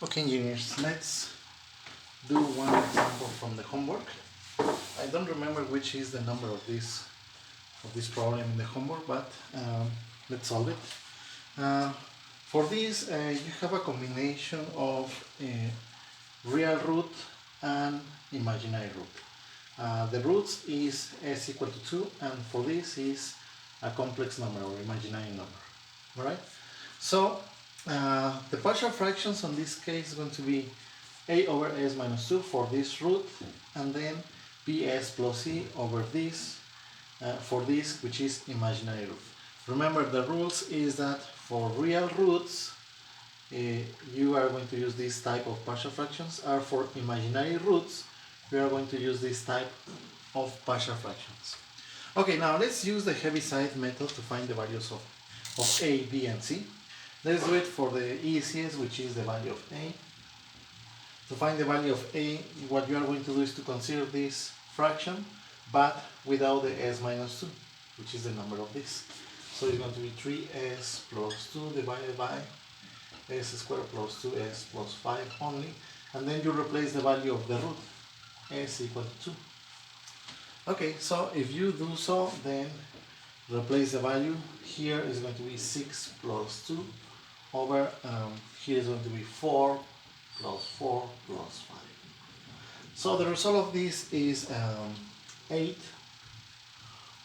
Okay, engineers, let's do one example from the homework. I don't remember which is the number of this problem in the homework, but let's solve it. For this, you have a combination of real root and imaginary root. The roots is s equal to 2, and for this is a complex number or imaginary number. Alright? So the partial fractions on this case is going to be a over s minus 2 for this root, and then ps plus c over this for this, which is imaginary root. Remember, the rules is that for real roots you are going to use this type of partial fractions, or for imaginary roots we are going to use this type of partial fractions. Okay, now let's use the Heaviside method to find the values of a, b, and c. Let's do it for the easiest, which is the value of a. To find the value of a, what you are going to do is to consider this fraction, but without the s minus 2, which is the number of this. So it's going to be 3s plus 2 divided by s squared plus 2s plus 5 only, and then you replace the value of the root, s equal to 2. Okay, so if you do so, then replace the value. Here is going to be 6 plus 2 over, here is going to be 4 plus 4 plus 5. So the result of this is 8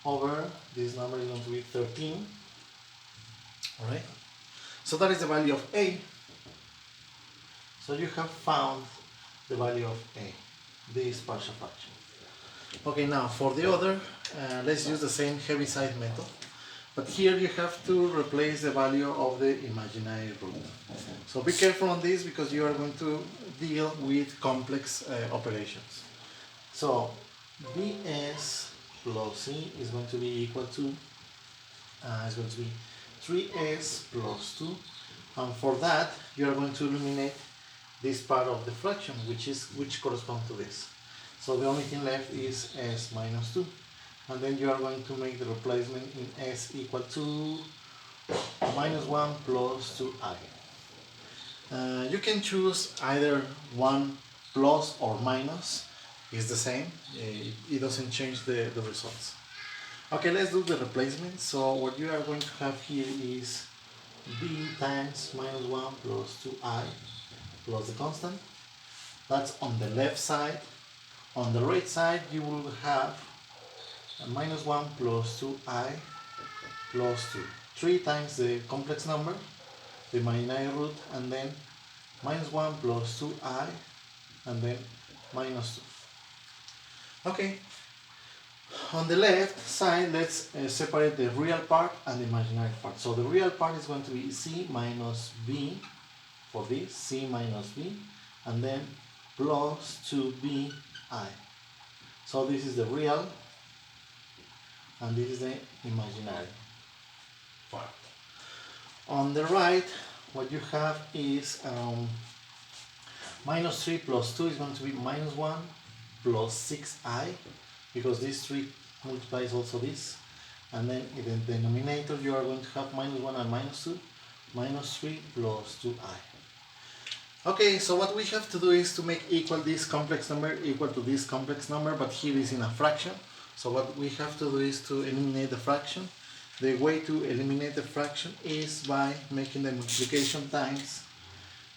over, this number is going to be 13. Alright, so that is the value of a. So you have found the value of a, this partial fraction. Okay, now for the other, let's use the same Heaviside method, but here you have to replace the value of the imaginary root. So be careful on this, because you are going to deal with complex operations. So bs plus c is going to be equal to, is going to be 3s plus 2, and for that you are going to eliminate this part of the fraction, which corresponds to this. So the only thing left is s minus 2, and then you are going to make the replacement in s equal to minus 1 plus 2i. You can choose either 1 plus or minus, it's the same, it doesn't change the results. Okay, let's do the replacement. So what you are going to have here is b times minus 1 plus 2i plus the constant. That's on the left side. On the right side you will have minus 1 plus 2i plus 2. 3 times the complex number, the imaginary root, and then minus 1 plus 2i, and then minus 2. Okay. On the left side, let's separate the real part and the imaginary part. So the real part is going to be c minus b, for this, c minus b, and then plus 2bi. So this is the real, and this is the imaginary part. On the right, what you have is minus 3 plus 2 is going to be minus 1 plus 6i, because this 3 multiplies also this, and then in the denominator you are going to have minus 1 and minus 2, minus 3 plus 2i. Okay, so what we have to do is to make equal this complex number equal to this complex number, but here is in a fraction. So what we have to do is to eliminate the fraction. The way to eliminate the fraction is by making the multiplication times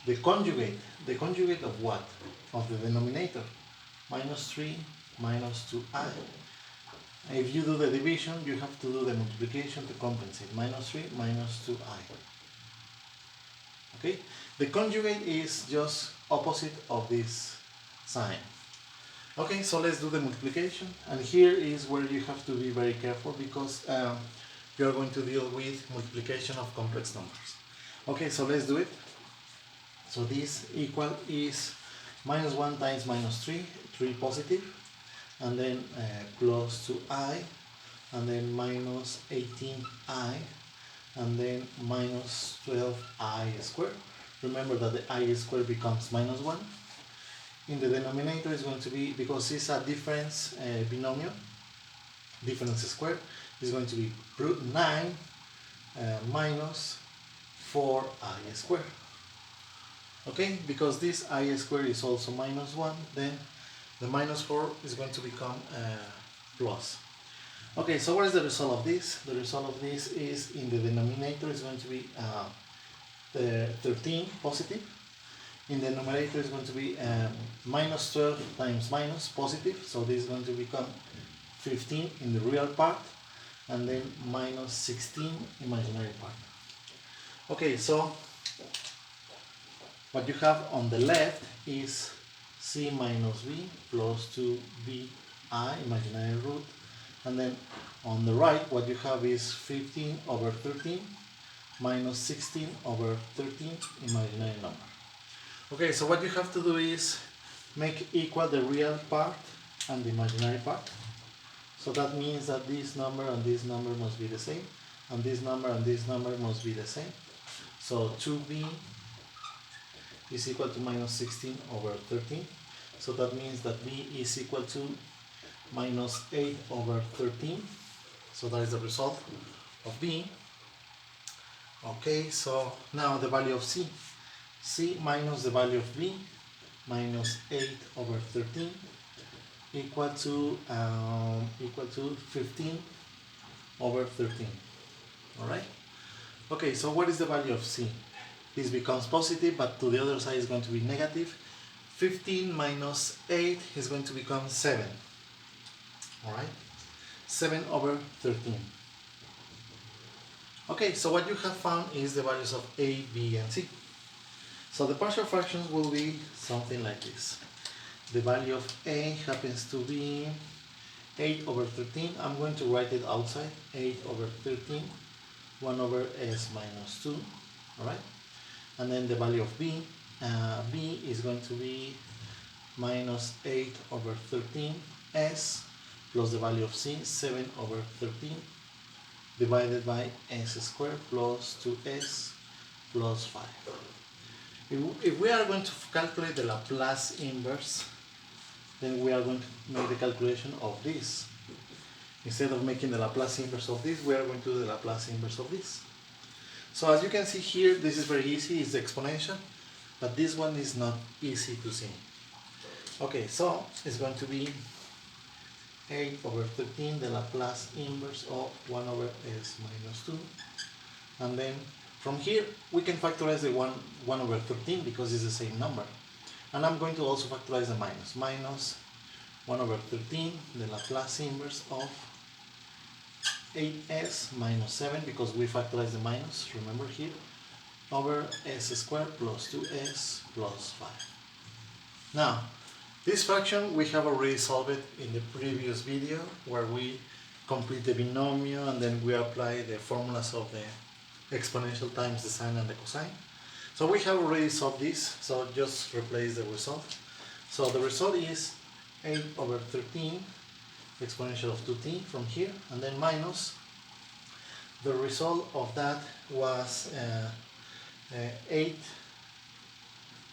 the conjugate. The conjugate of what? Of the denominator. Minus 3 minus 2i. If you do the division, you have to do the multiplication to compensate. Minus 3 minus 2i. Okay? The conjugate is just opposite of this sign. Okay, so let's do the multiplication. And here is where you have to be very careful, because you are going to deal with multiplication of complex numbers. Okay, so let's do it. So this equal is minus 1 times minus 3, 3 positive, and then plus 2i, and then minus 18i, and then minus 12i squared. Remember that the I squared becomes minus 1. In the denominator is going to be, because it's a difference binomial, difference squared, is going to be root 9 minus 4i squared. Okay, because this I squared is also minus 1, then the minus 4 is going to become plus. Okay, so what is the result of this? The result of this is in the denominator is going to be 13 positive. In the numerator is going to be minus 12 times minus positive, so this is going to become 15 in the real part, and then minus 16 imaginary part. Okay, so what you have on the left is c minus b plus 2bi imaginary root, and then on the right what you have is 15 over 13 minus 16 over 13 imaginary number. Okay, so what you have to do is make equal the real part and the imaginary part. So that means that this number and this number must be the same, and this number and this number must be the same. So 2b is equal to minus 16 over 13. So that means that b is equal to minus 8 over 13. So that is the result of b. Okay, so now the value of c. C minus the value of b minus 8 over 13 equal to 15 over 13. Alright? Okay, so what is the value of c? This becomes positive, but to the other side is going to be negative. 15 minus 8 is going to become 7. Alright? 7 over 13. Okay, so what you have found is the values of a, b, and c. So the partial fractions will be something like this. The value of a happens to be 8 over 13. I'm going to write it outside. 8 over 13, 1 over s minus 2. Alright? And then the value of b. B is going to be minus 8 over 13 s plus the value of c, 7 over 13 divided by s squared plus 2s plus 5. If we are going to calculate the Laplace inverse, then we are going to make the calculation of this. Instead of making the Laplace inverse of this, we are going to do the Laplace inverse of this. So as you can see here, this is very easy, it's the exponential, but this one is not easy to see. Okay, so it's going to be 8 over 13, the Laplace inverse of 1 over s minus 2. And then from here, we can factorize the 1 over 13 because it's the same number. And I'm going to also factorize the minus. Minus 1 over 13, the Laplace inverse of 8s minus 7, because we factorize the minus, remember here, over s squared plus 2s plus 5. Now, this fraction we have already solved it in the previous video, where we complete the binomial and then we apply the formulas of the exponential times the sine and the cosine. So we have already solved this, so just replace the result. So the result is 8 over 13 exponential of 2t from here, and then minus the result of that was 8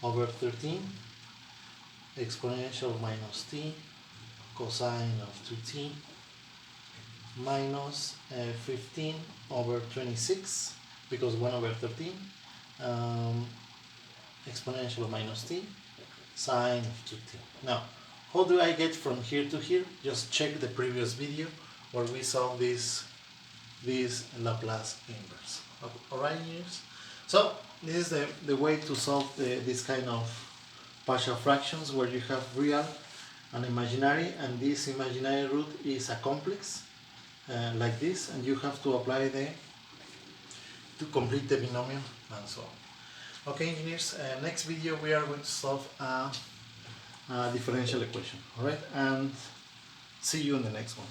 over 13 exponential minus t cosine of 2t minus 15 over 26, because 1 over 13 exponential of minus t sine of 2t. Now, how do I get from here to here? Just check the previous video where we solved this Laplace inverse. Alright, so this is the way to solve this kind of partial fractions, where you have real and imaginary, and this imaginary root is a complex like this, and you have to apply to complete the binomial and so on. Okay, engineers, next video we are going to solve a differential equation. Alright, and see you in the next one.